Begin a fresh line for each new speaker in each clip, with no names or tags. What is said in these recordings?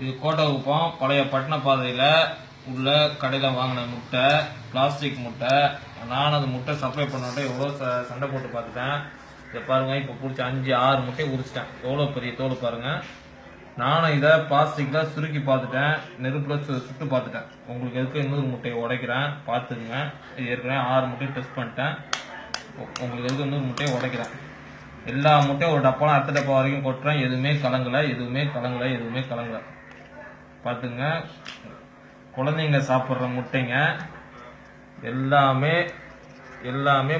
இது கோட்டகுப்பம் பழைய பட்டண பாதையில் உள்ள கடையில் வாங்கின முட்டை, பிளாஸ்டிக் முட்டை. நான் அந்த முட்டை சப்ளை பண்ணோட்டே எவ்வளோ சண்டை போட்டு பார்த்துட்டேன். இதை பாருங்கள், இப்போ பிடிச்ச 5-6 முட்டையை உரிச்சிட்டேன். எவ்வளோ பெரிய தோல் பாருங்கள். நானும் இதை பிளாஸ்டிக்கில் சுருக்கி பார்த்துட்டேன், நெருப்பில் சுட்டு பார்த்துட்டேன். உங்களுக்கு எதுக்கு இன்னொரு முட்டையை உடைக்கிறேன், பார்த்துக்குங்க. இது ஏற்கனவே 6 முட்டையை டெஸ்ட் பண்ணிட்டேன். உங்களுக்கு எதுக்கு இன்னொரு முட்டையை உடைக்கிறேன். எல்லா முட்டையும் ஒரு டப்பாலாம் அடுத்த டப்பா வரைக்கும் கொட்டுறேன். எதுவுமே கலங்கலை, எதுவுமே கலங்கலை, எதுவுமே கலங்கலை. பார்த்துங்க, குழந்தைங்க சாப்பிட்ற முட்டைங்க எல்லாமே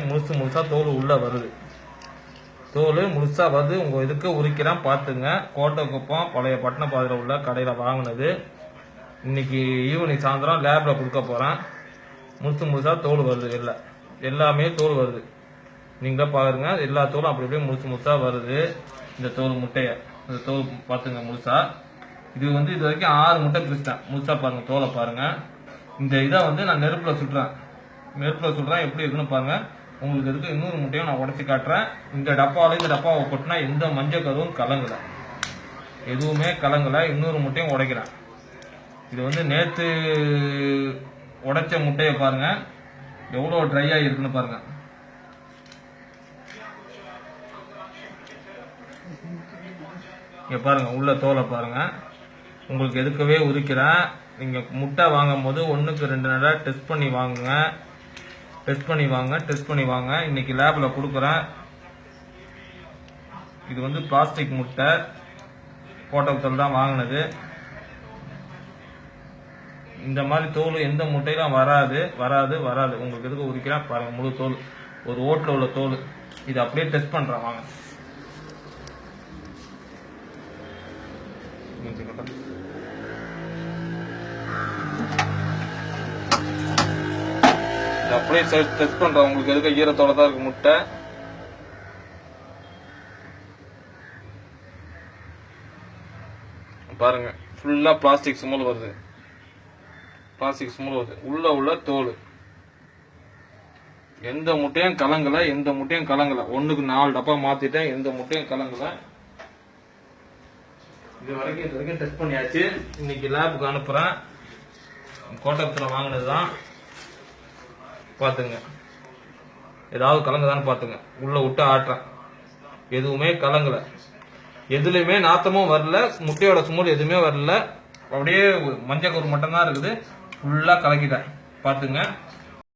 முழுசாக தோல் உள்ளே வருது. தோல் முழுசாக வருது. உங்கள் இதுக்கு உரிக்கிறேன், பார்த்துங்க. கோட்டகுப்பம் பழைய பட்டண பாதையில் உள்ள கடையில் வாங்கினது. இன்னைக்கு ஈவினிங் சாயந்தரம் லேபில் கொடுக்க போகிறேன். முழுசாக தோல் வருது. எல்லாமே தோல் வருது. நீங்களே பாருங்க, எல்லா தோலும் அப்படி அப்படியே முழுசாக வருது. இந்த தோல் முட்டையை, இந்த தோல் பார்த்துங்க முழுசா. இது இது வரைக்கும் 6 முட்டை பிரிச்சிட்டேன். முழுசா பாருங்க, தோலை பாருங்க. இந்த இதை நான் நெருப்பில் சுடுறேன். எப்படி இருக்குன்னு பாருங்க. உங்களுக்கு இருக்கு இன்னொரு முட்டையும் நான் உடச்சி காட்டுறேன். இந்த டப்பாவை கொட்டினா எந்த மஞ்சள் கருவும் கலங்கலை, எதுவுமே கலங்கலை. இன்னொரு முட்டையும் உடைக்கிறேன். இது நேற்று உடைச்ச முட்டையை பாருங்க, எவ்வளோ ட்ரையா இருக்குன்னு பாருங்க. இங்க பாருங்க, உள்ள தோலை பாருங்க. உங்களுக்கு எதுக்கவே உரிக்கிறேன். நீங்க முட்டை வாங்கும் போது 1க்கு 2 நாளா டெஸ்ட் பண்ணி வாங்க. இன்னைக்கு லேப்ல கொடுக்குறேன். இது பிளாஸ்டிக் முட்டை, கோட்டகுப்பத்தில் தான் வாங்கினது. இந்த மாதிரி தோல் எந்த முட்டையிலும் வராது. உங்களுக்கு எதுக்கு உரிக்கிறேன் பாருங்க. முழு தோல், ஒரு ஓட்டில் உள்ள தோல். இது அப்படியே டெஸ்ட் பண்றேன் வாங்க. அப்படியே டெஸ்ட் பண்றேன். உங்களுக்கு எதுக்கு ஈரத்தோட தான் இருக்கு முட்டை. பாருங்க, ஃபுல்லா பிளாஸ்டிக் ஸ்மெல் வருது. உள்ள தோல். எந்த முட்டையும் கலங்கல. 1க்கு 4 டப்பா மாத்திட்டேன். எந்த முட்டையும் கலங்கல. இது வரைக்கும் டெஸ்ட் பண்ணியாச்சு. இன்னைக்கு லேபுக்கு அனுப்புறேன். கோட்டகுப்பத்தில் வாங்கினதுதான். பாத்துங்க, ஏதாவது கலங்குதான்னு பாத்துங்க. உள்ள விட்டு ஆட்டுறேன். எதுவுமே கலங்கல. எதுலையுமே நாத்தமும் வரல. முட்டையோட ஸ்மெல் எதுவுமே வரல. அப்படியே மஞ்சள் கரு மட்டும் தான் இருக்குது. ஃபுல்லா கலக்கிட்டேன். பாத்துங்க.